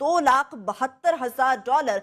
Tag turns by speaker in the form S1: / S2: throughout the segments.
S1: $2,72,000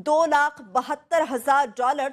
S1: $2,72,000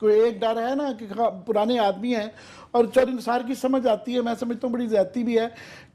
S2: کوئی ایک ڈر ہے نا کہ پرانے آدمی ہیں اور چودھری نثار کی سمجھ آتی ہے, میں سمجھتا ہوں بڑی زیادتی بھی ہے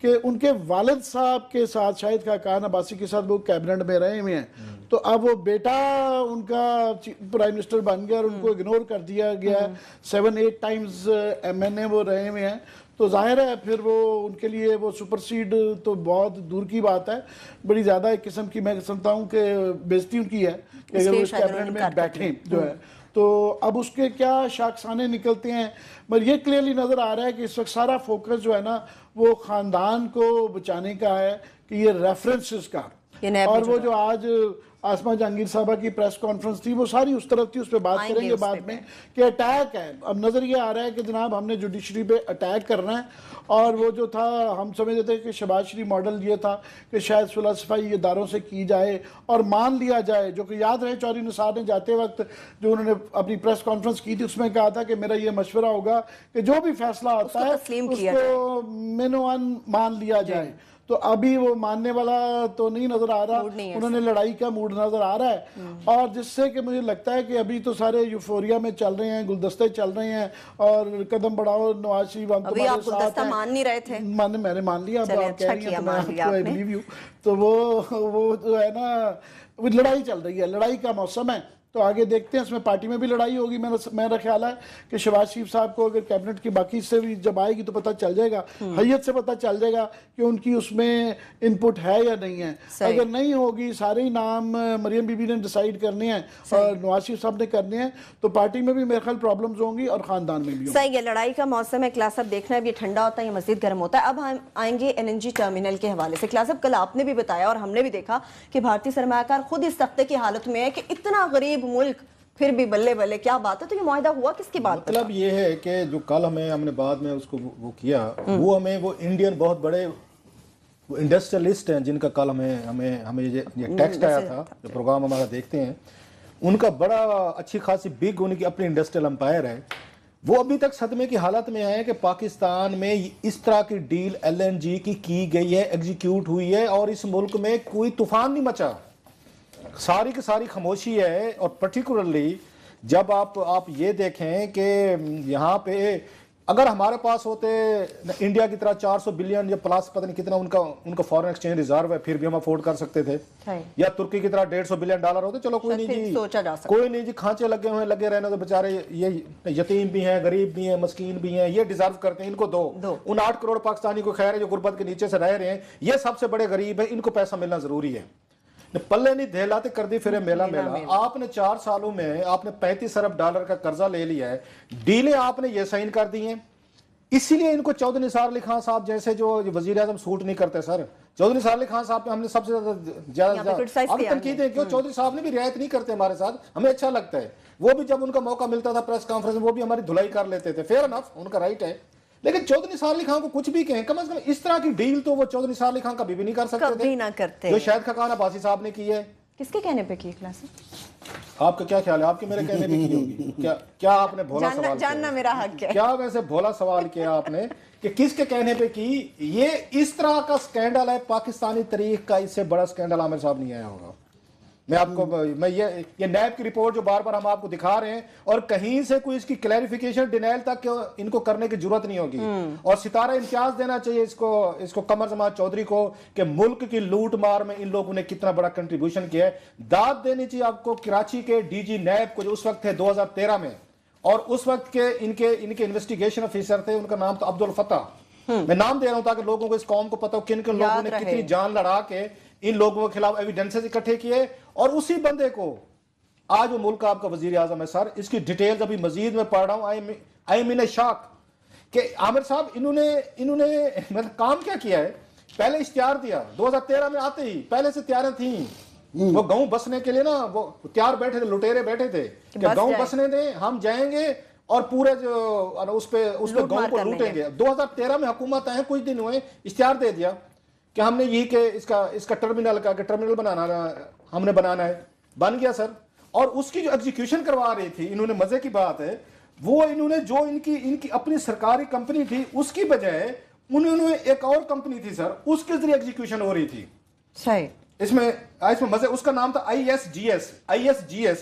S2: کہ ان کے والد صاحب کے ساتھ شاہد خاقان عباسی کے ساتھ وہ کیبنٹ میں رہے ہوئے ہیں, تو اب وہ بیٹا ان کا پرائم منسٹر بن گیا اور ان کو اگنور کر دیا گیا ہے. 7-8 ٹائمز MNA وہ رہے ہوئے ہیں, تو ظاہر ہے پھر وہ ان کے لیے وہ سپر سیڈ تو بہت دور کی بات ہے. بڑی زیادہ ایک قسم کی میں سمجھتا ہوں کہ بےزتی ان کی ہے کہ اگر وہ اس کیبنٹ میں بیٹھیں جو ہے. تو اب اس کے کیا شاخسانے نکلتے ہیں, مگر یہ کلیئرلی نظر آ رہا ہے کہ اس وقت سارا فوکس جو ہے نا وہ خاندان کو بچانے کا ہے, کہ یہ ریفرنسز کا. اور وہ جو آج آسما جہانگیر صاحبہ کی پریس کانفرنس تھی وہ ساری اس طرف تھی, اس پہ بات کریں گے بعد میں کہ اٹیک ہے. اب نظر یہ آ رہا ہے کہ جناب ہم نے جوڈیشری پہ اٹیک کرنا ہے, اور وہ جو تھا ہم سمجھتے تھے کہ شہباز شریف ماڈل یہ تھا کہ شاید صلح صفائی اداروں سے کی جائے اور مان لیا جائے, جو کہ یاد رہے چودھری نثار نے جاتے وقت جو انہوں نے اپنی پریس کانفرنس کی تھی اس میں کہا تھا کہ میرا یہ مشورہ ہوگا کہ جو بھی فیصلہ ہوتا ہے اس کو مینوان مان لیا جائے. تو ابھی وہ ماننے والا تو نہیں نظر آ رہا, انہوں نے لڑائی کا موڈ نظر آ رہا ہے, اور جس سے کہ مجھے لگتا ہے کہ ابھی تو سارے یوفوریا میں چل رہے ہیں, گلدستے چل رہے ہیں, اور قدم بڑھاؤ نواز شریف ہم
S1: ابھی آپ گلدستہ مان نہیں رہے تھے,
S2: میں نے مان لیا, اب آپ کہہ رہی ہیں تو I believe you. تو وہ جو ہے نا وہ لڑائی چل رہی ہے, لڑائی کا موسم ہے. تو آگے دیکھتے ہیں, اس میں پارٹی میں بھی لڑائی ہوگی. میرا خیال ہے کہ شہباز شریف صاحب کو اگر کیبنٹ کی باقی سے بھی جب آئے گی تو پتہ چل جائے گا, حیت سے پتہ چل جائے گا کہ ان کی اس میں ان پٹ ہے یا نہیں ہے. اگر نہیں ہوگی, سارے ہی نام مریم بی بی نے ڈیسائیڈ کرنے ہیں اور نواز شریف صاحب نے کرنے ہیں, تو پارٹی میں بھی میرے خیال پرابلمز ہوں گی اور خاندان میں بھی ہوں گی.
S1: صحیح ہے, لڑائی کا موسم ہے. کلاس اب دیکھنا ہے, یہ ٹھنڈا ہوتا ہے یا مزید گرم ہوتا ہے. اب ہم آئیں گے LNG ٹرمینل کے حوالے سے. کلاس اب کل آپ نے بھی بتایا اور ہم نے بھی دیکھا کہ بھارتی سرمایہ کار خود اس تختے کی حالت میں ہے کہ اتنا غریب ملک پھر بھی بلے بلے, کیا بات ہے. تو یہ معاہدہ ہوا کس کی بات پر؟
S3: مطلب یہ ہے کہ جو کل ہم نے بعد میں اس کو وہ کیا, وہ ہمیں وہ انڈین بہت بڑے انڈسٹریلسٹ ہیں جن کا کل ہمیں یہ ٹیکسٹ آیا تھا, جو پروگرام ہمارا دیکھتے ہیں, ان کا بڑا اچھی خاصی بگ ان کی اپنی انڈسٹریل امپائر ہے. وہ ابھی تک صدمے کی حالت میں ہے کہ پاکستان میں اس طرح کی ڈیل LNG کی گئی ہے, ایگزیکیوٹ ہوئی ہے, اور اس ملک میں کوئی طوفان نہیں مچا, ساری کی ساری خاموشی ہے. اور پرٹیکولرلی جب آپ یہ دیکھیں کہ یہاں پہ اگر ہمارے پاس ہوتے انڈیا کی طرح 400 بلین یا پلس پتہ نہیں کتنا ان کا فارن ایکسچینج ریزرو ہے, پھر بھی ہم افورڈ کر سکتے تھے, یا ترکی کی طرح 150 بلین ڈالر ہوتے, چلو کوئی نہیں جی کھانچے لگے رہنے تو بیچارے یہ یتیم بھی ہیں, غریب بھی ہیں, مسکین بھی ہیں, یہ ڈیزرو کرتے ہیں, ان کو دو. ان 8 کروڑ پاکستانی کو خیر ہے جو غربت کے نیچے سے رہ رہے ہیں, یہ سب سے بڑے غریب ہیں, ان کو پیسہ ملنا ضروری ہے. پلے نہیں دہلاتے کر دی پھر میلا. آپ نے 4 سالوں میں آپ نے 35 ارب ڈالر کا قرضہ لے لیا ہے, ڈیلیں آپ نے یہ سائن کر دی ہیں. اسی لیے ان کو چودھری نثار علی خان صاحب جیسے جو وزیر اعظم سوٹ نہیں کرتے. سر چودھری نثار علی خان صاحب پہ ہم نے سب سے زیادہ تنقیدیں کیوں, چودھری صاحب نے بھی رعایت نہیں کرتے ہمارے ساتھ, ہمیں اچھا لگتا ہے. وہ بھی جب ان کا موقع ملتا تھا پریس کانفرنس میں وہ بھی ہماری دھلائی کر لیتے تھے, فیئر انف, ان کا رائٹ ہے. لیکن چودھری نثار علی خان کو کچھ بھی کہیں, کم از کم اس طرح کی ڈیل تو وہ چودھری نثار علی خان کبھی بھی نہیں کر سکتے تھے جو شاہد خاقان عباسی صاحب نے کی ہے.
S1: کس کے کہنے پہ کی کلاس؟
S3: آپ کا کیا خیال ہے, آپ کے میرے کہنے پہ کی ہوگی؟ کیا آپ نے بھولا سوال
S1: جاننا میرا حق ہے.
S3: کیا ویسے بھولا سوال کیا آپ نے کہ کس کے کہنے پہ کی؟ یہ اس طرح کا سکینڈل ہے پاکستانی تاریخ کا, اس سے بڑا سکینڈل عامر صاحب نہیں آیا ہوگا. میں آپ کو یہ نیب کی رپورٹ جو بار بار ہم آپ کو دکھا رہے ہیں, اور کہیں سے کوئی اس کی کلیریفیکیشن ڈینائل تک ان کو کرنے کی ضرورت نہیں ہوگی. اور ستارہ امتیاز دینا چاہیے اس کو قمر زمان چودھری کو کہ ملک کی لوٹ مار میں ان لوگوں نے کتنا بڑا کنٹریبیوشن کیا ہے. داد دینی چاہیے آپ کو کراچی کے DG نیب کو جو اس وقت تھے 2013 میں, اور اس وقت کے ان کے انویسٹیگیشن آفیسر تھے, ان کا نام تھا عبدالفتح. میں نام دے رہا ہوں تاکہ لوگوں کو اس قوم کو پتہ ہو کن لوگوں نے کتنی جان لڑا کے ان لوگوں کے خلاف ایویڈنسز اکٹھے کیے. اور اسی بندے کو آج وہ ملک آپ کا وزیر اعظم ہے. سر اس کی ڈیٹیلز ابھی مزید میں پڑھ رہا ہوں. آئی مین شاک کہ عامر صاحب انہوں نے مطلب کام کیا ہے. پہلے اشتہار دیا 2013 میں, آتے ہی پہلے سے تیاریں تھیں. وہ گاؤں بسنے کے لیے نا وہ تیار بیٹھے تھے, لٹیرے بیٹھے تھے کہ گاؤں بسنے دیں, ہم جائیں گے اور پورے جو اس پہ گاؤں کو لوٹیں گے. 2013 میں حکومت آئے, کچھ دن ہوئے, اشتہار دے دیا کہ ہم نے یہ کہ اس کا ٹرمینل بنانا ہم نے بنانا ہے. بن گیا سر. اور اس کی جو ایگزیکیوشن کروا رہی تھی انہوں نے, مزے کی بات ہے, وہ انہوں نے جو ان کی اپنی سرکاری کمپنی تھی اس کی بجائے انہوں نے ایک اور کمپنی تھی سر, اس کے ذریعے ایگزیکیوشن ہو رہی تھی.
S1: صحیح.
S3: اس میں مزے, اس کا نام تھا ISGS.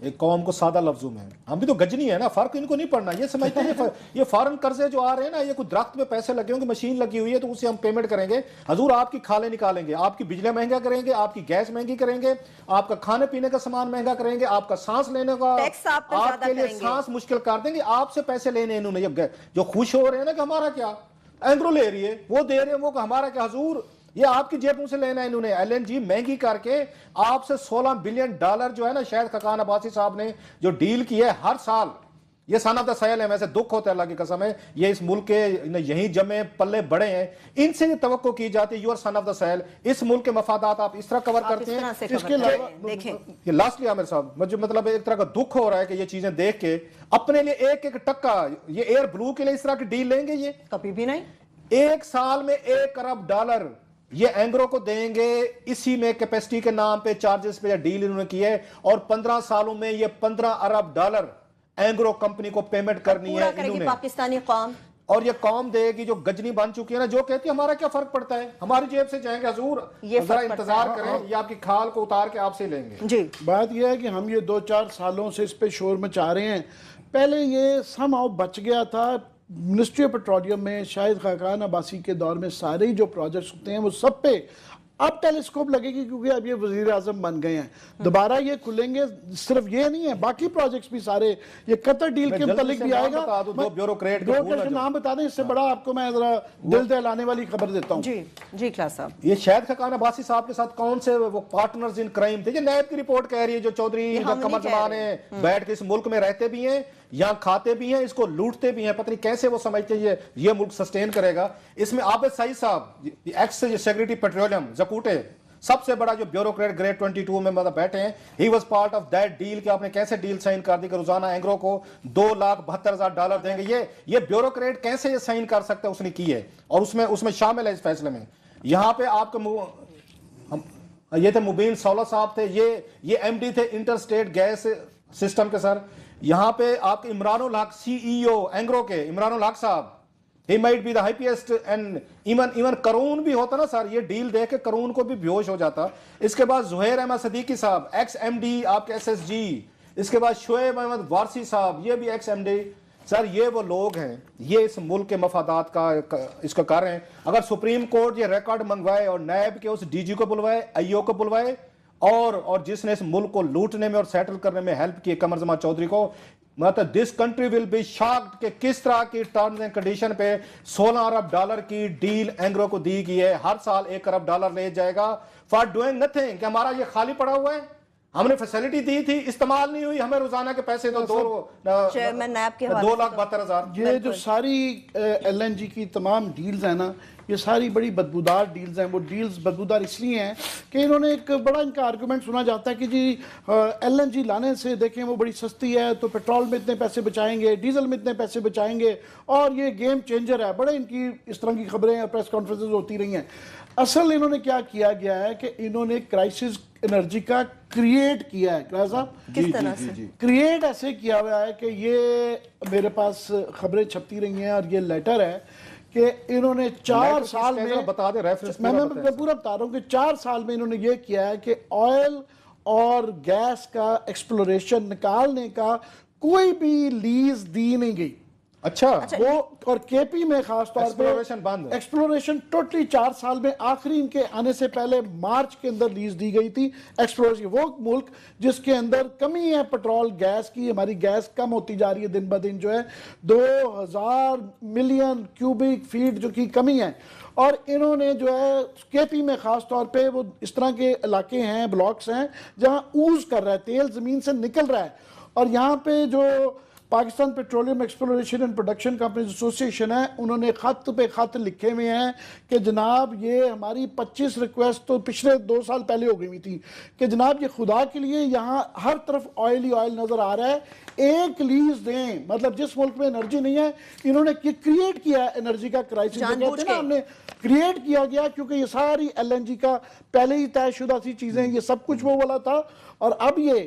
S3: ایک قوم کو سادہ لفظوں میں. ہم بھی تو گجنی ہے نا, فرق ان کو نہیں پڑنا. یہ سمجھتے ہیں یہ فارن قرضے جو آ رہے ہیں نا, یہ کوئی درخت میں پیسے لگے ہوں گے, مشین لگی ہوئی ہے تو اسے ہم پیمنٹ کریں گے. حضور آپ کی کھالیں نکالیں گے, آپ کی بجلی مہنگا کریں گے, آپ کی گیس مہنگی کریں گے, آپ کا کھانے پینے کا سامان مہنگا کریں گے, آپ کا سانس لینے کا, آپ کے لیے سانس مشکل کر دیں گے. آپ سے پیسے لینے انہوں نے جو خوش ہو رہے ہیں نا کہ ہمارا کیا, اینگرو لے رہی ہے, وہ دے رہے ہیں, وہ ہمارا کیا. حضور یہ آپ کی جیبوں سے لینا ہے انہوں نے. ایل این جی مہنگی کر کے آپ سے $16 بلین جو ہے نا شاہد خاقان عباسی صاحب نے جو ڈیل کی ہے ہر سال, یہ سن آف دا سیل ہے. ویسے دکھ ہوتا ہے اللہ کی قسم ہے, یہ اس ملک کے یہیں جمے پلے بڑے ہیں, ان سے یہ توقع کی جاتی ہے you are son of the soil. اس ملک کے مفادات آپ اس طرح کور کرتے ہیں.
S1: اس کے علاوہ
S3: یہ لاسٹلی عامر صاحب مجھے مطلب ایک طرح کا دکھ ہو رہا ہے کہ یہ چیزیں دیکھ کے اپنے لیے ایک ایک ٹکا, یہ ایئر بلو کے لیے اس طرح کی ڈیل لیں گے, یہ
S1: کبھی بھی نہیں.
S3: ایک سال میں $1 ارب یہ اینگرو کو دیں گے. اسی میں کیپیسٹی کے نام پہ چارجز پہ ڈیل انہوں نے کی ہے, اور 15 سالوں میں یہ $15 ارب اینگرو کمپنی کو پیمنٹ کرنی ہے انہوں نے.
S1: پاکستانی قوم,
S3: اور یہ قوم دے گی جو گجنی بن چکی ہے نا, جو کہتی ہے ہمارا کیا فرق پڑتا ہے, ہماری جیب سے جائیں گے. حضور ذرا انتظار کریں, یہ آپ کی کھال کو اتار کے آپ سے لیں گے.
S1: جی
S2: بات یہ ہے کہ ہم یہ 2-4 سالوں سے اس پہ شور مچا رہے ہیں. پہلے یہ سم ہاؤ بچ گیا تھا منسٹری آف پیٹرولیم میں, شاہد خاقان عباسی کے دور میں سارے ہی جو پروجیکٹس ہوتے ہیں وہ سب پہ اب ٹیلیسکوپ لگے گی, کیونکہ اب یہ وزیر اعظم بن گئے ہیں. دوبارہ یہ کھلیں گے. صرف یہ نہیں ہے, باقی پروجیکٹس بھی سارے, یہ قطر ڈیل کے متعلق بھی آئے گا.
S3: دو بیوروکریٹ
S2: کا نام بتا دیں, اس سے بڑا آپ کو میں ذرا دل دہلانے والی خبر دیتا ہوں.
S1: جی جی کلاس صاحب,
S3: یہ شاہد خاقان عباسی صاحب کے ساتھ کون سے وہ پارٹنرز ان کرائم تھے. یہ نیب کی رپورٹ کہہ رہی ہے جو چودھری قمر زمان ہیں بیٹھ کے اس ملک میں رہتے بھی ہیں, یہاں کھاتے بھی ہیں, اس کو لوٹتے بھی ہیں. پتہ نہیں کیسے وہ سمجھتے ہیں یہ ملک سسٹین کرے گا. اس میں عابد سعید صاحب ایکس سیکریٹری پیٹرولیم زکوٹے, سب سے بڑا جو بیوروکریٹ گریڈ 22 میں مطلب بیٹھے ہیں, he was part of that deal. کہ آپ نے کیسے ڈیل سائن کر دی کہ روزانہ اینگرو کو $2,72,000 دیں گے. یہ بیوروکریٹ کیسے یہ سائن کر سکتا ہے, اس نے کی ہے, اور اس میں شامل ہے اس فیصلے میں. یہاں پہ آپ کو یہ تھے مبین سولہ صاحب تھے, یہ ایم ڈی تھے انٹر اسٹیٹ گیس سسٹم کے سر. یہاں پہ آپ کے عمران الحق سی ای او اینگرو کے, عمران الحق صاحب, he might be the happiest, and even قرون بھی ہوتا نا سر, یہ ڈیل دیکھ کے قرون کو بھی بیہوش ہو جاتا. اس کے بعد زہیر احمد صدیقی صاحب ایکس ایم ڈی آپ کے ایس ایس جی. اس کے بعد شعیب احمد وارسی صاحب, یہ بھی ایکس ایم ڈی. سر یہ وہ لوگ ہیں, یہ اس ملک کے مفادات کا اس کا کر رہے ہیں. اگر سپریم کورٹ یہ ریکارڈ منگوائے اور نیب کے اس ڈی جی کو بلوائے, آئی او کو بلوائے, اور جس نے اس ملک کو لوٹنے میں اور سیٹل کرنے میں ہیلپ کی قمر زمان چودھری کو, مطلب this country will be shocked کہ کس طرح کی ٹرمز اینڈ کنڈیشن پہ $16 ارب کی ڈیل اینگرو کو دی گئی ہے. ہر سال $1 ارب لے جائے گا فار ڈوئنگ نتھنگ. کہ ہمارا یہ خالی پڑا ہوا ہے, ہم نے فیسلٹی دی تھی, استعمال نہیں ہوئی, ہمیں روزانہ کے پیسے تو $2,72,000.
S2: یہ جو ساری ایل این جی کی تمام ڈیلز ہیں نا, یہ ساری بڑی بدبودار ڈیلز ہیں. وہ ڈیلز بدبودار اس لیے ہیں کہ انہوں نے ایک بڑا ان کا آرگومنٹ سنا جاتا ہے کہ جی ایل این جی لانے سے دیکھیں وہ بڑی سستی ہے, تو پیٹرول میں اتنے پیسے بچائیں گے, ڈیزل میں اتنے پیسے بچائیں گے, اور یہ گیم چینجر ہے. بڑے ان کی اس طرح کی خبریں اور پریس کانفرنسز ہوتی رہی ہیں. اصل انہوں نے کیا کیا گیا ہے کہ انہوں نے کرائسس انرجی کا کریٹ کیا ہے. کیا صاحب
S1: کس طرح سے
S2: کریٹ ایسے کیا ہوا ہے کہ یہ میرے پاس خبریں چھپتی رہی ہیں, اور یہ لیٹر ہے کہ انہوں نے 4 سال میں,
S3: بتا دیں ریفرنس,
S2: میں پورا بتا رہا ہوں کہ 4 سال میں انہوں نے یہ کیا ہے کہ آئل اور گیس کا ایکسپلوریشن نکالنے کا کوئی بھی لیز دی نہیں گئی.
S3: اچھا
S2: وہ, اور کے پی میں خاص طور پہ ایکسپلوریشن ٹوٹلی 4 سال میں, آخری ان کے آنے سے پہلے مارچ کے اندر لیز دی گئی تھی ایکسپلوریشن. وہ ملک جس کے اندر کمی ہے پیٹرول گیس کی, ہماری گیس کم ہوتی جا رہی ہے دن بدن, جو ہے 2000 ملین کیوبک فیٹ جو کی کمی ہے. اور انہوں نے جو ہے کے پی میں خاص طور پہ وہ اس طرح کے علاقے ہیں, بلاکس ہیں جہاں اوز کر رہا ہے, تیل زمین سے نکل رہا ہے, اور یہاں پہ جو Pakistan petroleum exploration and production companies association ہے, انہوں نے خط پہ خط لکھے ہوئے ہیں کہ جناب یہ ہماری 25 ریکویسٹ تو پچھلے 2 سال پہلے ہو گئی ہوئی تھی کہ جناب یہ خدا کے لیے یہاں ہر طرف آئل ہی آئل نظر آ رہا ہے, ایک لیز دیں. مطلب جس ملک میں انرجی نہیں ہے, انہوں نے کریٹ کیا ہے انرجی کا کرائسس, کہتے ہیں نا ہم نے کریٹ کیا گیا, کیونکہ یہ ساری ایل این جی کا پہلے ہی طے شدہ سی چیزیں, یہ سب کچھ وہ والا تھا. اور اب یہ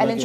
S3: LNG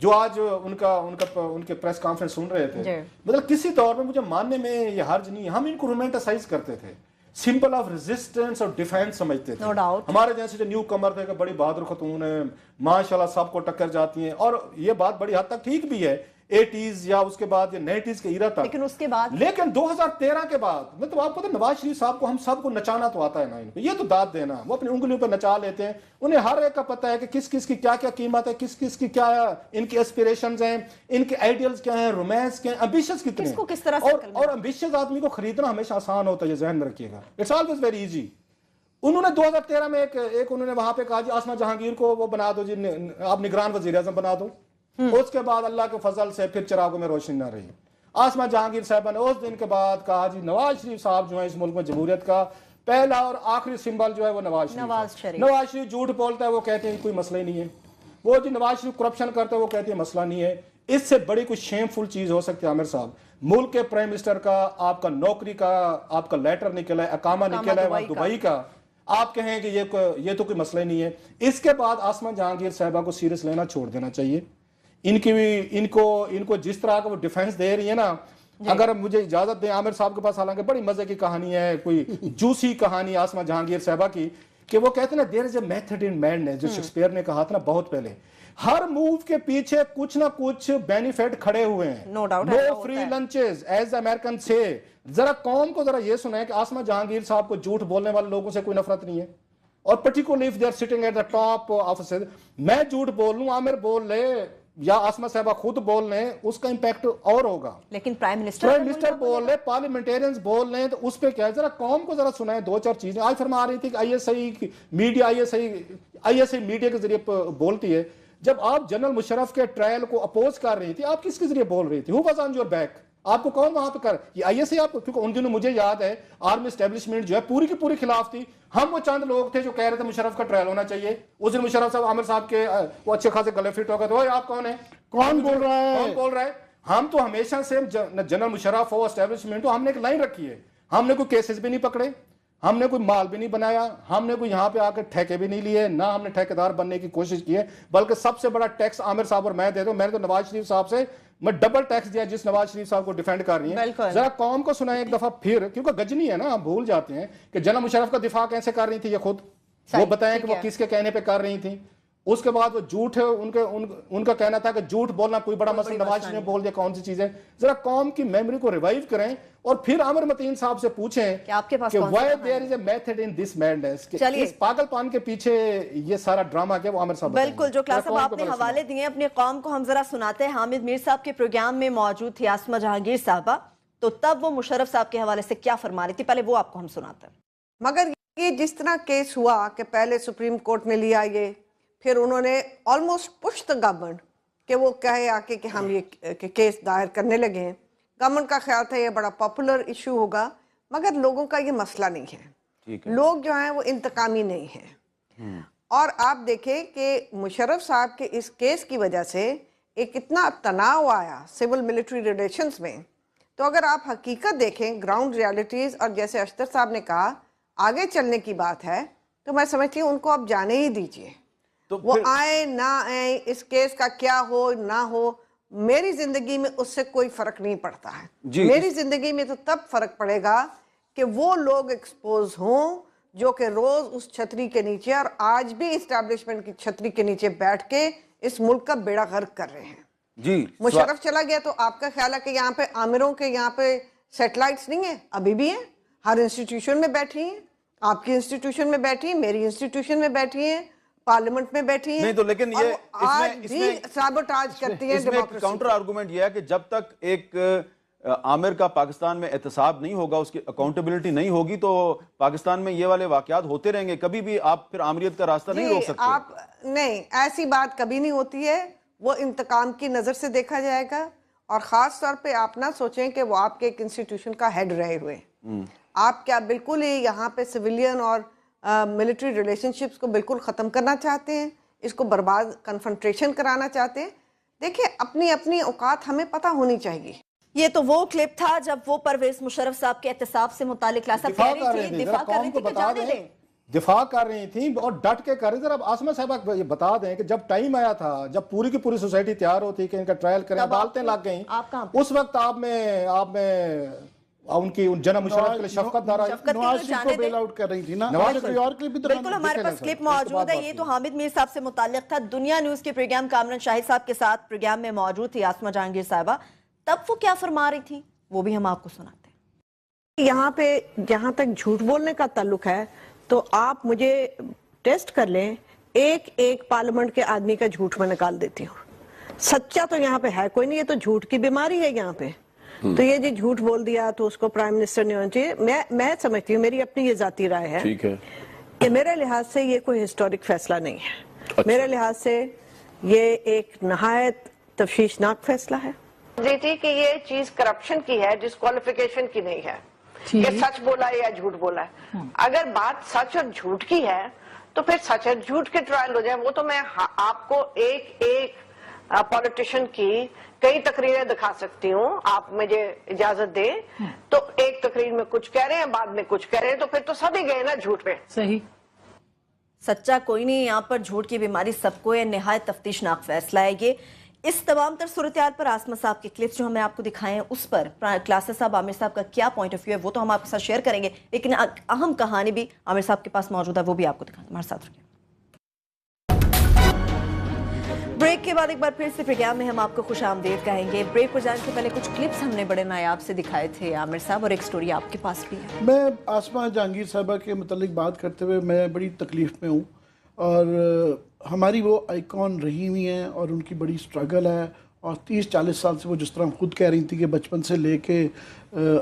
S3: جو آج ان کے پریس کانفرنس سن رہے تھے، مطلب کسی طور میں مجھے ماننے میں یہ حرج نہیں، ہم ان کو رومانٹیسائز کرتے تھے، سمبل آف ریزسٹنس اور ڈیفینس سمجھتے تھے. ہمارے جیسے جو نیو کمر تھے کہ بڑی بہادر خاتون ہیں، ماشاءاللہ سب کو ٹکر جاتی ہیں، اور یہ بات بڑی حد تک ٹھیک بھی ہے 80s یا اس کے بعد یہ 90s کے ایرا تک. لیکن 2013 کے بعد مطلب آپ کو تو نواز شریف صاحب کو ہم سب کو نچانا تو آتا ہے نا، ان کو یہ تو داد دینا، وہ اپنی انگلیوں پہ نچا لیتے ہیں، انہیں ہر ایک کا پتہ ہے کہ کس کس کی کیا کیا قیمت ہے، کس کس کی کیا ان کی ایسپیریشنز ہیں، ان کے آئیڈیلز کیا ہیں، رومانس کیا ہیں، امبیشنز کتنے ہیں. اور امبیشنز آدمی کو خریدنا ہمیشہ آسان ہوتا ہے، یہ ذہن میں رکھیے گا، اٹس آلویز ویری ایزی. انہوں نے 2013 میں ایک انہوں نے وہاں پہ کہا جی آسمہ جہانگیر کو وہ بنا دو جی، آپ نگران وزیر اعظم بنا دو. اس کے بعد اللہ کے فضل سے پھر چراغوں میں روشنی نہ رہی. آسمہ جہانگیر صاحبہ نے اس دن کے بعد کہا جی نواز شریف صاحب جو ہے اس ملک میں جمہوریت کا پہلا اور آخری سمبل جو ہے وہ نواز شریف. نواز شریف جھوٹ بولتا ہے، وہ کہتے ہیں کوئی مسئلہ ہی نہیں ہے. وہ جی نواز شریف کرپشن کرتا ہے، وہ کہتے ہیں مسئلہ نہیں ہے. اس سے بڑی کوئی شیم فل چیز ہو سکتی ہے عامر صاحب؟ ملک کے پرائم منسٹر کا آپ کا نوکری کا آپ کا لیٹر نکلا ہے، اقامہ نکلا ہے وہاں دبئی کا، آپ کہیں کہ یہ تو کوئی مسئلہ ہی نہیں ہے. اس کے بعد آسمہ جہانگیر صاحبہ کو سیریس لینا چھوڑ دینا چاہیے. ان کو جس طرح کا وہ ڈیفینس دے رہی ہے نا، اگر مجھے اجازت دیں عامر صاحب کے پاس، حالانکہ بڑی مزے کی کہانی ہے، کوئی جوسی کہانی آسمہ جہانگیر صاحبہ کی، کہ وہ کہتے ہیں نا دیر از اے میتھڈ ان میڈنس، جو شیکسپیئر نے کہا تھا نا بہت پہلے. ہر موو کے پیچھے کچھ نہ کچھ بینیفٹ کھڑے ہوئے ہیں. نو فری لنچز ایز امریکن سے. ذرا قوم کو ذرا یہ سنیں کہ آسمہ جہانگیر صاحب کو جھوٹ بولنے والے لوگوں سے کوئی نفرت نہیں ہے، اور particularly if they are sitting at the top offices. میں جھوٹ بول لوں، عامر بول لے یا آسمہ صاحبہ خود بول لیں، اس کا امپیکٹ اور ہوگا.
S1: لیکن پرائم منسٹر
S3: بول لیں، پارلیمنٹیرینز بول لیں، تو اس پہ کیا ہے؟ ذرا قوم کو ذرا سنائیں دو چار چیزیں. آج فرما رہی تھی کہ آئی ایس آئی میڈیا کے ذریعے بولتی ہے. جب آپ جنرل مشرف کے ٹرائل کو اپوز کر رہی تھی، آپ کس کے ذریعے بول رہی تھی؟ Who was on your back? آپ کو کون وہاں پہ کر یہ آئی ایس آئی؟ آپ کو کیونکہ ان دنوں مجھے یاد ہے آرمی اسٹیبلشمنٹ جو ہے پوری کی پوری خلاف تھی. ہم وہ چند لوگ تھے جو کہہ رہے تھے مشرف کا ٹرائل ہونا چاہیے. اس دن مشرف صاحب عامر صاحب کے وہ اچھے خاصے گلے فٹ ہو گئے تھے، آپ کون ہیں؟
S2: کون بول رہا ہے؟
S3: ہم تو ہمیشہ سے جنرل مشرف ہو اسٹیبلشمنٹ ہو، ہم نے ایک لائن رکھی ہے. ہم نے کوئی کیسز بھی نہیں پکڑے، ہم نے کوئی مال بھی نہیں بنایا، ہم نے کوئی یہاں پہ آ کے ٹھیکے بھی نہیں لیے، نہ ہم نے ٹھیکیدار بننے کی کوشش کی ہے. بلکہ سب سے بڑا ٹیکس عامر صاحب اور میں دے دوں. میں نے تو نواز شریف صاحب سے میں ڈبل ٹیکس دیا جس نواز شریف صاحب کو ڈیفینڈ کر رہی ہیں. ذرا قوم کو سنائیں ایک دفعہ پھر، کیونکہ گجنی ہے نا، ہم بھول جاتے ہیں کہ جنرل مشرف کا دفاع کیسے کر رہی تھی یہ خود. وہ بتائیں کہ وہ کس کے کہنے پہ کر رہی تھیں. اس کے بعد وہ جھوٹ ہے، ان کا کہنا تھا کہ جھوٹ بولنا کوئی بڑا مسئلہ، نواز شریف نے بول دیا کون سی چیز ہے. ذرا قوم کی میموری کو ریوائیو کریں اور پھر عامر متین صاحب سے پوچھیں کہ why there is a method in this madness، کہ اس پاگل پان کے پیچھے یہ سارا ڈرامہ کیا وہ عامر صاحب.
S1: بالکل، جو کلاس صاحب آپ نے حوالے دیے اپنی قوم کو ہم ذرا سناتے ہیں. حامد میر صاحب کے پروگرام میں موجود تھی آسمہ جہانگیر صاحبہ، تو تب وہ مشرف صاحب کے حوالے سے کیا فرما رہی تھی، پہلے وہ آپ کو ہم سناتے ہیں.
S4: مگر یہ جس طرح کیس ہوا کہ پہلے سپریم کورٹ نے لیا یہ، پھر انہوں نے آلموسٹ پش دا گورنمنٹ کہ وہ کہے آ کے کہ ہم یہ کیس دائر کرنے لگے ہیں. گورنمنٹ کا خیال تھا یہ بڑا پاپولر ایشو ہوگا، مگر لوگوں کا یہ مسئلہ نہیں ہے. لوگ جو ہیں وہ انتقامی نہیں ہیں. اور آپ دیکھیں کہ مشرف صاحب کے اس کیس کی وجہ سے ایک اتنا تناؤ آیا سول ملٹری ریلیشنز میں. تو اگر آپ حقیقت دیکھیں گراؤنڈ ریالٹیز، اور جیسے اشتر صاحب نے کہا آگے چلنے کی بات ہے، تو میں سمجھتی ہوں ان کو آپ جانے ہی دیجئے. وہ آئے نہ آئے، اس کیس کا کیا ہو نہ ہو، میری زندگی میں اس سے کوئی فرق نہیں پڑتا ہے. میری زندگی میں تو تب فرق پڑے گا کہ وہ لوگ ایکسپوز ہوں جو کہ روز اس چھتری کے نیچے، اور آج بھی اسٹیبلشمنٹ کی چھتری کے نیچے بیٹھ کے اس ملک کا بیڑا غرق کر رہے ہیں. مشرف چلا گیا تو آپ کا خیال ہے کہ یہاں پہ عامروں کے یہاں پہ سیٹلائٹس نہیں ہیں؟ ابھی بھی ہیں، ہر انسٹیٹیوشن میں بیٹھی ہیں. آپ کی انسٹیٹیوشن میں بیٹھی ہیں، میری انسٹیٹیوشن میں بیٹھی ہیں، پارلیمنٹ میں بیٹھی ہیں.
S5: نہیں تو لیکن یہ
S4: آج بھی سابوٹاج کرتی ہیں ڈیموکریسی.
S5: کاؤنٹر آرگومنٹ یہ ہے کہ جب تک ایک عامر کا پاکستان میں احتساب نہیں ہوگا، اس کی اکاؤنٹیبلٹی نہیں ہوگی، تو پاکستان میں یہ والے واقعات ہوتے رہیں گے. کبھی بھی آپ پھر عامریت کا راستہ نہیں روک سکتے.
S4: آپ نہیں، ایسی بات کبھی نہیں ہوتی ہے. وہ انتقام کی نظر سے دیکھا جائے گا، اور خاص طور پہ آپ نہ سوچیں کہ وہ آپ کے ایک انسٹیٹیوشن کا ہیڈ رہے ہوئے. آپ کیا بالکل ہی یہاں پہ سویلین اور ملٹری ریلیشن شپس کو بالکل ختم کرنا چاہتے ہیں، اس کو برباد کنفرنٹریشن کرانا چاہتے ہیں؟ دیکھیں اپنی اپنی اوقات ہمیں پتہ ہونی چاہیے.
S1: یہ تو وہ کلپ تھا جب وہ پرویز مشرف صاحب کے احتساب سے متعلق دفاع کر رہی تھی کہ جانے دیں.
S3: دفاع کر رہی تھیں اور ڈٹ کے کر رہی تھیں. اب آسمہ صاحبہ یہ بتا دیں کہ جب ٹائم آیا تھا, جب پوری کی پوری سوسائٹی تیار ہوتی کہ ان کا ٹرائل کریں, عدالتیں لگ گئیں, اس وقت آپ میں ان کی جنم مشرف کے لیے شفقت نہ رہی.
S2: نواز شریف کو بیل آؤٹ کر رہی تھی نا.
S1: بالکل ہمارے پاس کلپ موجود ہے, یہ تو حامد میر صاحب سے متعلق تھا. دنیا نیوز کے پروگرام کامران شاہد صاحب کے ساتھ پروگرام میں موجود تھی آسمہ جہانگیر صاحبہ, تب وہ کیا فرما رہی تھی وہ بھی ہم آپ کو سناتے ہیں.
S4: یہاں پہ جہاں تک جھوٹ بولنے کا تعلق ہے تو آپ مجھے ٹیسٹ کر لیں, ایک پارلیمنٹ کے آدمی کا جھوٹ میں نکال دیتی ہوں. سچا تو یہاں پہ ہے کوئی نہیں, یہ تو جھوٹ کی بیماری ہے یہاں پہ. تو یہ جو جھوٹ بول دیا تو اس کو پرائم منسٹر نہیں ہونا چاہیے. میں سمجھتی ہوں, میری اپنی یہ ذاتی رائے ہے کہ میرے لحاظ سے یہ کوئی ہسٹورک فیصلہ نہیں ہے. میرے لحاظ سے یہ ایک نہایت تشویشناک فیصلہ ہے کہ یہ چیز کرپشن کی ہے, ڈسکوالیفیکیشن کی نہیں ہے کہ سچ بولا ہے یا جھوٹ بولا ہے. اگر بات سچ اور جھوٹ کی ہے تو پھر سچ اور جھوٹ کے ٹرائل ہو جائے. وہ تو میں آپ کو ایک پولیٹیشن کی کئی تقریریں دکھا سکتی ہوں, آپ مجھے اجازت دیں تو. ایک تقریر میں کچھ کہہ رہے ہیں, بعد میں کچھ کہہ رہے ہیں, تو پھر تو سب ہی گئے نا جھوٹ پہ.
S1: صحیح, سچا کوئی نہیں, یہاں پر جھوٹ کی بیماری سب کو ہے. نہایت تفتیشناک فیصلہ ہے یہ. اس تمام تر صورتحال پر آسمہ صاحب کے کلپس جو ہمیں آپ کو دکھائے ہیں, اس پر کلاسر صاحب, عامر صاحب کا کیا پوائنٹ آف ویو ہے وہ تو ہم آپ کے ساتھ شیئر کریں گے, لیکن اہم کہانی بھی عامر صاحب کے پاس موجود ہے, وہ بھی آپ کو دکھائیں. ہمارے ساتھ رکھیں. بریک کے بعد ایک بار پھر سے پروگرام میں ہم آپ کو خوش آمدید کہیں گے. بریک پر جانے سے پہلے کچھ کلپس ہم نے بڑے نایاب سے دکھائے تھے عامر صاحب, اور ایک سٹوری آپ کے پاس بھی ہے.
S2: میں آسمہ جہانگیر صاحبہ کے متعلق بات کرتے ہوئے میں بڑی تکلیف میں ہوں, اور ہماری وہ آئیکن رہی ہوئی ہیں اور ان کی بڑی سٹرگل ہے. اور 30-40 سال سے وہ جس طرح خود کہہ رہی تھی کہ بچپن سے لے کے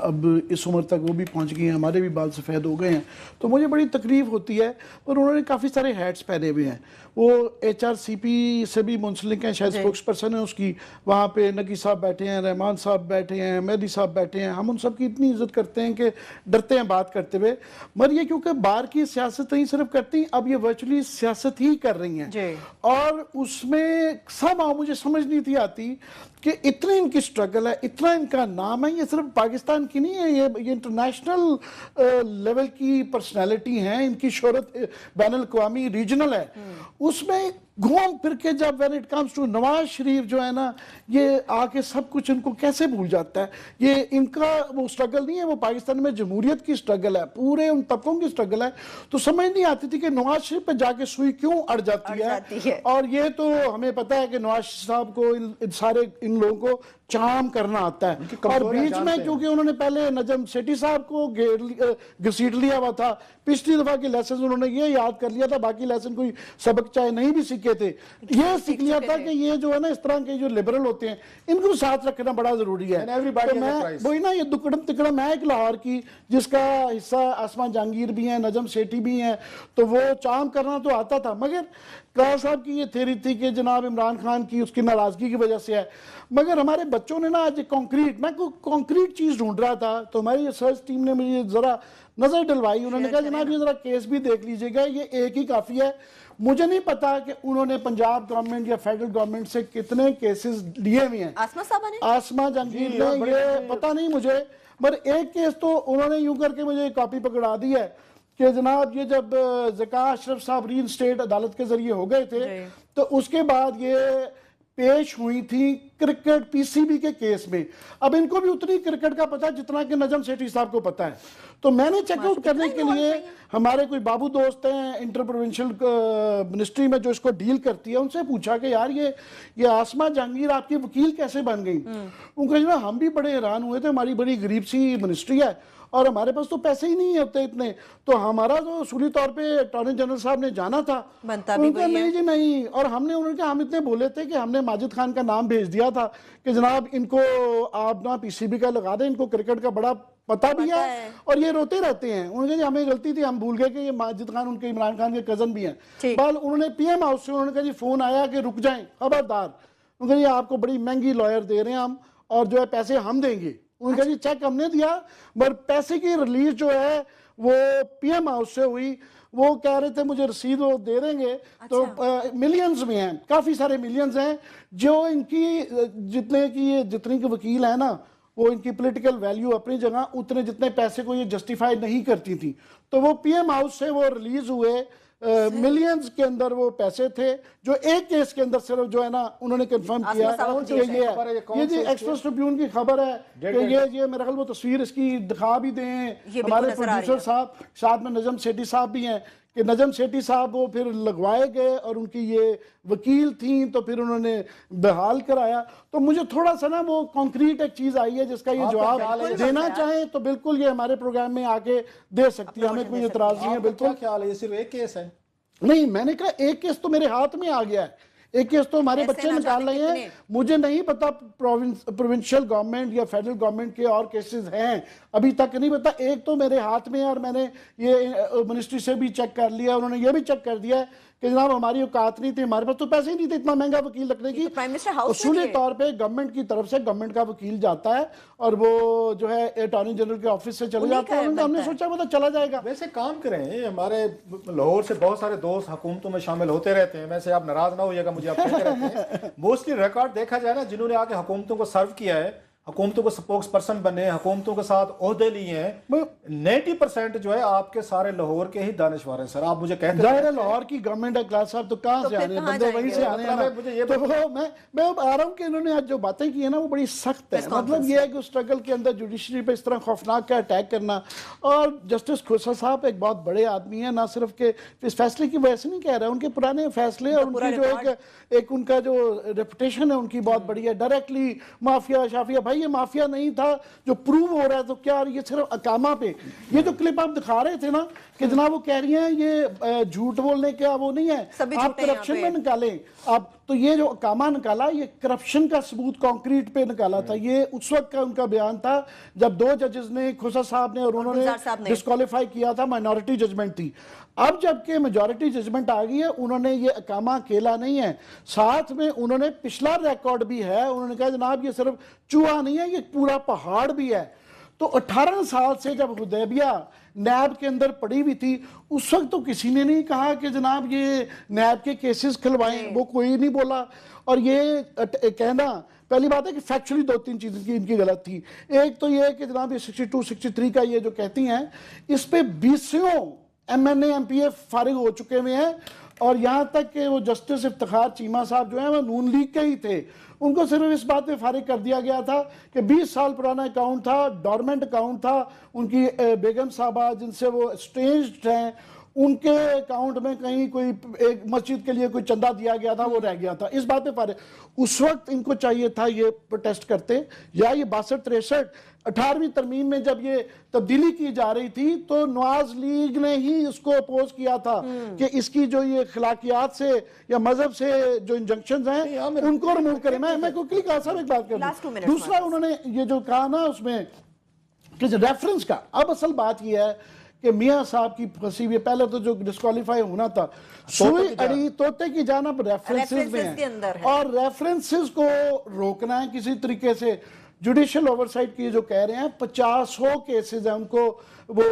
S2: اب اس عمر تک وہ بھی پہنچ گئی ہیں, ہمارے بھی بال سفید ہو گئے ہیں, تو مجھے بڑی تکلیف ہوتی ہے. اور انہوں نے کافی سارے ہیٹس پہنے ہوئے ہیں. وہ HRCP سے بھی منسلک ہیں, شاید اسپوکس پرسن ہیں اس کی. وہاں پہ نقی صاحب بیٹھے ہیں, رحمان صاحب بیٹھے ہیں, مہدی صاحب بیٹھے ہیں. ہم ان سب کی اتنی عزت کرتے ہیں کہ ڈرتے ہیں بات کرتے ہوئے. مگر یہ کیونکہ باہر کی سیاست نہیں صرف کرتی, اب یہ ورچولی سیاست ہی کر رہی ہیں. اور اس میں سب مجھے سمجھ نہیں تھی آتی کہ اتنے ان کی سٹرگل ہے, اتنا ان کا نام ہے. یہ صرف پاکستان کی نہیں ہے, یہ انٹرنیشنل لیول کی پرسنالٹی ہیں. ان کی شہرت بین الاقوامی ریجنل ہے. اس میں گھوم پھر کے جب when it comes to Nawaz Sharif جو ہے نا, یہ آ کے سب کچھ ان کو کیسے بھول جاتا ہے. یہ ان کا وہ سٹرگل نہیں ہے, وہ پاکستان میں جمہوریت کی سٹرگل ہے, پورے ان طبقوں کی سٹرگل ہے. تو سمجھ نہیں آتی تھی کہ نواز شریف پہ جا کے سوئی کیوں اڑ جاتی ہے. اور یہ تو ہمیں پتہ ہے کہ نواز صاحب کو ان لوگوں کو چام کرنا آتا ہے. اور بیچ میں کیونکہ انہوں نے پہلے نجم سیٹھی صاحب کو گھسیٹ لیا ہوا تھا, پچھلی دفعہ کے لیسنز انہوں نے یہ یاد کر لیا تھا, باقی لیسن کوئی سبق چاہے نہیں بھی سیکھے تھے, یہ سیکھ لیا تھا کہ یہ جو ہے نا اس طرح کے جو لبرل ہوتے ہیں ان کو ساتھ رکھنا بڑا ضروری ہے. وہی نا یہ دکڑم تکڑم ہے ایک لاہور کی, جس کا حصہ آسمہ جہانگیر بھی ہیں, نجم سیٹھی بھی ہیں, تو وہ چام کرنا تو آتا تھا. مگر کلاسر صاحب کی یہ تھیری تھی کہ جناب عمران خان کی اس کی ناراضگی کی وجہ سے ہے. مگر ہمارے بچوں نے نا آج کانکریٹ, میں کوئی کانکریٹ چیز ڈھونڈ رہا تھا تو ہماری ریسرچ ٹیم نے مجھے ذرا نظر ڈلوائی. انہوں نے کہا جناب یہ ذرا کیس بھی دیکھ لیجئے گا, یہ ایک ہی کافی ہے. مجھے نہیں پتا کہ انہوں نے پنجاب گورنمنٹ یا فیڈرل گورنمنٹ سے کتنے کیسز لیے ہوئے ہیں. آسمہ جہانگیر نے, یہ پتا نہیں مجھے, مگر ایک کیس تو انہوں نے یوں کر کے مجھے کاپی پکڑا دی ہے کہ جناب یہ جب ذکا اشرف صاحب ری اسٹیٹ عدالت کے ذریعے ہو گئے تھے تو اس کے بعد یہ پیش ہوئی تھی کرکٹ PCB کے کیس میں. اب ان کو بھی اتنی کرکٹ کا پتا جتنا کہ نجم سیٹھی صاحب کو پتا ہے. تو میں نے چیک آؤٹ کرنے کے لیے ہمارے کوئی بابو دوست ہیں انٹر پروونشل منسٹری میں جو اس کو ڈیل کرتی ہے, ان سے پوچھا کہ یار یہ آسمہ جہانگیر آپ کی وکیل کیسے بن گئی. ان کو کہا ہم بھی بڑے حیران ہوئے تھے, ہماری بڑی غریب سی منسٹری ہے اور ہمارے پاس تو پیسے ہی نہیں ہوتے اتنے, تو ہمارا جو اصولی طور پہ اٹارنی جنرل صاحب نے جانا تھا. نہیں جی نہیں. اور ہم نے انہوں نے کہا ہم اتنے بولے تھے کہ ہم نے ماجد خان کا نام بھیج دیا تھا کہ جناب ان کو آپ نا PCB کا لگا دیں, ان کو کرکٹ کا بڑا پتہ بھی ہے اور یہ روتے رہتے ہیں. انہوں نے کہا ہمیں غلطی تھی, ہم بھول گئے کہ یہ ماجد خان ان کے عمران خان کے کزن بھی ہیں. بال انہوں نے PM ہاؤس سے انہوں نے کہا جی فون آیا کہ رک جائیں, خبردار. انہوں نے کہا یہ آپ کو بڑی مہنگی لائر دے رہے ہیں ہم, اور جو ہے پیسے ہم دیں گے. انہوں نے کہا جی چیک ہم نے دیا, مگر پیسے کی ریلیز جو ہے وہ PM ہاؤس سے ہوئی. وہ کہہ رہے تھے مجھے رسید وہ دے دیں گے, تو ملینز میں ہیں, کافی سارے ملینز ہیں جو ان کی جتنی کی وکیل ہیں نا وہ ان کی پولیٹیکل ویلیو اپنی جگہ، اتنے جتنے پیسے کو یہ جسٹیفائی نہیں کرتی تھی، تو وہ پی ایم ہاؤس سے وہ ریلیز ہوئے، ملینز کے اندر وہ پیسے تھے، جو ایک کیس کے اندر صرف جو ہے نا انہوں نے کنفرم کیا کہ یہ جی ایکسپریس ٹریبیون کی خبر ہے کہ یہ میرا خیال وہ تصویر اس کی دکھا بھی دیں، ہمارے پروڈیوسر صاحب ساتھ میں نجم سیٹھی صاحب بھی ہیں، کہ نجم سیٹھی صاحب وہ پھر لگوائے گئے اور ان کی یہ وکیل تھیں تو پھر انہوں نے بحال کرایا. تو مجھے تھوڑا سا نا وہ کانکریٹ ایک چیز آئی ہے جس کا یہ جواب دینا چاہیں تو بالکل یہ ہمارے پروگرام میں آ کے دے سکتی ہے، ہمیں کوئی اعتراض نہیں ہے. بالکل
S3: کیا خیال ہے یہ صرف ایک کیس ہے؟
S2: نہیں، میں نے کہا ایک کیس تو میرے ہاتھ میں آ گیا ہے، ایک کیس تو ہمارے بچے نکال رہے ہیں، مجھے نہیں پتا پروونشل گورنمنٹ یا فیڈرل گورنمنٹ کے اور کیسز ہیں، ابھی تک نہیں پتا. ایک تو میرے ہاتھ میں ہے اور میں نے یہ منسٹری سے بھی چیک کر لیا، انہوں نے یہ بھی چیک کر دیا ہے کہ جناب ہماری اوقات نہیں تھی، ہمارے پاس تو پیسے ہی نہیں تھے اتنا مہنگا وکیل رکھنے کی. اصولی طور پہ گورنمنٹ کی طرف سے گورنمنٹ کا وکیل جاتا ہے اور وہ جو ہے اٹارنی جنرل کے آفس سے چلے جاتا ہے، ہم نے سوچا وہ تو چلا جائے گا.
S3: ویسے کام کریں، ہمارے لاہور سے بہت سارے دوست حکومتوں میں شامل ہوتے رہتے ہیں، ویسے آپ ناراض نہ ہوئیے گا، مجھے آپ کہتے رہتے ہیں. موسٹلی ریکارڈ دیکھا جائے نا، جنہوں نے آ کے حکومتوں کو سرو کیا ہے، حکومتوں کو سپوکس پرسن بنے، حکومتوں کے ساتھ عہدے لیے ہیں، 90% جو ہے آپ کے سارے لاہور کے ہی دانشور ہیں. سر آپ مجھے کہتے ہیں
S2: ظاہر ہے لاہور کی گورنمنٹ ہے، کلاس صاحب تو کہاں سے آنے ہیں، بندے وہیں سے آنے ہیں. تو میں اب آ رہا ہوں کہ انہوں نے آج جو باتیں کی ہیں نا وہ بڑی سخت ہے. مطلب یہ ہے کہ اس اسٹرگل کے اندر جوڈیشری پہ اس طرح خوفناک کا اٹیک کرنا، اور جسٹس کھوسا صاحب ایک بہت بڑے آدمی ہیں، نہ صرف کہ اس فیصلے کی وجہ سے نہیں کہہ رہا، ان کے پرانے فیصلے اور ان کی جو ایک ان کا جو ریپوٹیشن ہے ان کی بہت بڑی ہے. ڈائریکٹلی مافیا شافیا، بھائی یہ مافیا نہیں تھا جو پروو ہو رہا ہے، تو کیا یہ صرف اقامہ پہ یہ جو کلپ آپ دکھا رہے تھے نا کہ جناب وہ کہہ رہی ہیں یہ جھوٹ بولنے کا وہ نہیں ہے، آپ کرپشن میں نکالیں آپ، تو یہ جو اقامہ نکالا یہ کرپشن کا ثبوت کانکریٹ پہ نکالا تھا. یہ اس وقت کا ان کا بیان تھا جب دو ججز نے، کھوسا صاحب نے اور انہوں نے ڈسکوالیفائی کیا تھا، مائنورٹی ججمنٹ تھی. اب جبکہ میجورٹی ججمنٹ آ گئی ہے، انہوں نے یہ اقامہ اکیلا نہیں ہے، ساتھ میں انہوں نے پچھلا ریکارڈ بھی ہے، انہوں نے کہا جناب یہ صرف چوہا نہیں ہے، یہ پورا پہاڑ بھی ہے. تو 18 سال سے جب حدیبیہ نیب کے اندر پڑی ہوئی تھی، اس وقت تو کسی نے نہیں کہا کہ جناب یہ نیب کے کیسز کھلوائیں، وہ کوئی نہیں بولا. اور یہ کہنا، پہلی بات ہے کہ فیکچولی 2-3 چیزیں ان کی غلط تھی. ایک تو یہ کہ جناب یہ 62-63 کا یہ جو کہتی ہیں، اس پہ 20 M N A M P A فارغ ہو چکے ہوئے ہیں، اور یہاں تک کہ وہ جسٹس افتخار چیمہ صاحب جو ہیں وہ نون لیگ کے ہی تھے، ان کو صرف اس بات پہ فارغ کر دیا گیا تھا کہ 20 سال پرانا اکاؤنٹ تھا، ڈورمنٹ اکاؤنٹ تھا. ان کی بیگم صاحبہ جن سے وہ اسٹرینجڈ ہیں، ان کے اکاؤنٹ میں کہیں کوئی ایک مسجد کے لیے کوئی چندہ دیا گیا تھا، وہ رہ گیا تھا. اس بات پہ فارغ. اس وقت ان کو چاہیے تھا یہ پروٹیسٹ کرتے، یا یہ 62-63 18ویں ترمیم میں جب یہ تبدیلی کی جا رہی تھی تو نواز لیگ نے ہی اس کو اپوز کیا تھا کہ اس کی جو یہ اخلاقیات سے یا مذہب سے جو انجنکشنز ہیں ان کو ریموو کریں. میں کوکلی کہا صاحب ایک بات کروں. دوسرا انہوں نے یہ جو کہا نا اس میں کہ ریفرنس کا، اب اصل بات یہ ہے کہ میاں صاحب کی پھنسی ہوئی، پہلے تو جو ڈسکوالیفائی ہونا تھا، سوئی اڑی طوطے کی جانب ریفرنسز میں ہیں، اور ریفرنسز کو روکنا ہے کسی طریقے سے. جوڈیشل اوورسائٹ کی جو کہہ رہے ہیں 50 کیسز ہیں، ان کو وہ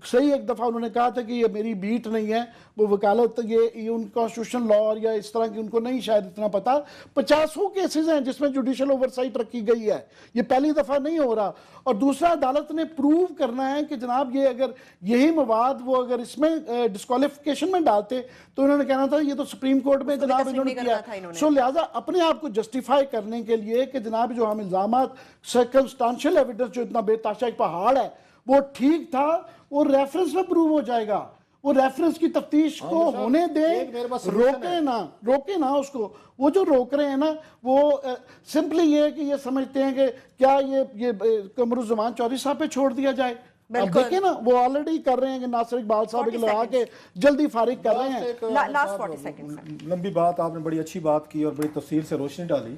S2: صحیح ایک دفعہ انہوں نے کہا تھا کہ یہ میری بیٹ نہیں ہے، وہ وکالت یہ ان کانسٹیٹیوشن لا اور یا اس طرح کی ان کو نہیں شاید اتنا پتا. 50 کیسز ہیں جس میں جوڈیشل اوورسائٹ رکھی گئی ہے، یہ پہلی دفعہ نہیں ہو رہا. اور دوسرا عدالت نے پروو کرنا ہے کہ جناب یہ اگر یہی مواد وہ اگر اس میں ڈسکوالیفیکیشن میں ڈالتے تو انہوں نے کہنا تھا یہ تو سپریم کورٹ میں جناب انہوں نے کیا. سو لہٰذا اپنے آپ کو جسٹیفائی کرنے کے لیے کہ جناب جو ہم الزامات سرکمسٹانشل ایویڈنس جو اتنا بے تحاشا ایک پہاڑ ہے وہ ٹھیک تھا، وہ ریفرنس میں پروو ہو جائے گا. وہ ریفرنس کی تفتیش کو ہونے دیں، روکے نا اس کو. وہ جو روک رہے ہیں نا وہ سمپلی یہ ہے کہ یہ سمجھتے ہیں کہ کیا یہ قمرالزمان چودھری صاحب پہ چھوڑ دیا جائے. اب دیکھیں نا وہ آلریڈی کر رہے ہیں کہ ناصر اقبال صاحب کے لگا کے جلدی فارغ کر رہے ہیں.
S1: Last 40 second.
S3: لمبی بات آپ نے بڑی اچھی بات کی اور بڑی تفصیل سے روشنی ڈالی.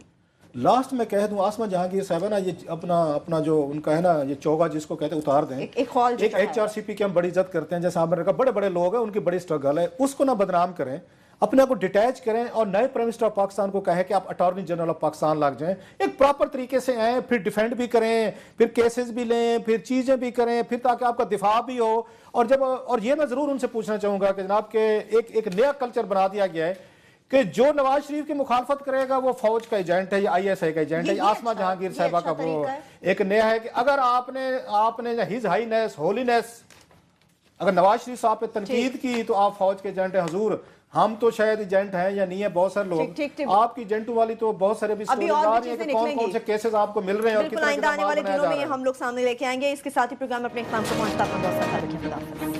S3: لاسٹ میں کہہ دوں آسمہ جہانگیر صاحب ہے نا، یہ اپنا جو ان کا ہے نا یہ چوگا جس کو کہتے ہیں اتار دیں. ایک HRCP کی ہم بڑی عزت کرتے ہیں، جیسے آپ نے کہا بڑے بڑے لوگ ہیں، ان کی بڑی سٹرگل ہے، اس کو نہ بدنام کریں، اپنے آپ کو ڈیٹیچ کریں اور نئے پرائم منسٹر آف پاکستان کو کہے کہ آپ اٹارنی جنرل آف پاکستان لگ جائیں، ایک پراپر طریقے سے آئیں، پھر ڈیفینڈ بھی کریں، پھر کیسز بھی لیں، پھر چیزیں بھی کریں، پھر تاکہ آپ کا دفاع بھی ہو. اور یہ میں ضرور ان سے پوچھنا چاہوں گا کہ جناب کہ ایک نیا کلچر بنا دیا گیا ہے کہ جو نواز شریف کی مخالفت کرے گا وہ فوج کا ایجنٹ ہے یا آئی ایس آئی کا ایجنٹ ہے. آسما جہانگیر صاحبہ کا وہ ایک نیا ہے کہ اگر آپ نے ہز ہائینس ہولینس اگر نواز شریف صاحب پہ تنقید کی تو آپ فوج کے ایجنٹ ہیں. حضور ہم تو شاید ایجنٹ ہیں یا نہیں ہے, بہت سارے لوگ آپ کی ایجنٹوں والی تو بہت سارے بھی سٹوریز آ رہی ہیں کہ کون کون سے کیسز آپ کو مل رہے ہیں اور
S1: بالکل آئندہ آنے والے دنوں میں یہ ہم لوگ سامنے لے کے آئیں گے. اس کے ساتھ ہی پروگرام اپنے اختتام کو پہنچتا ہے.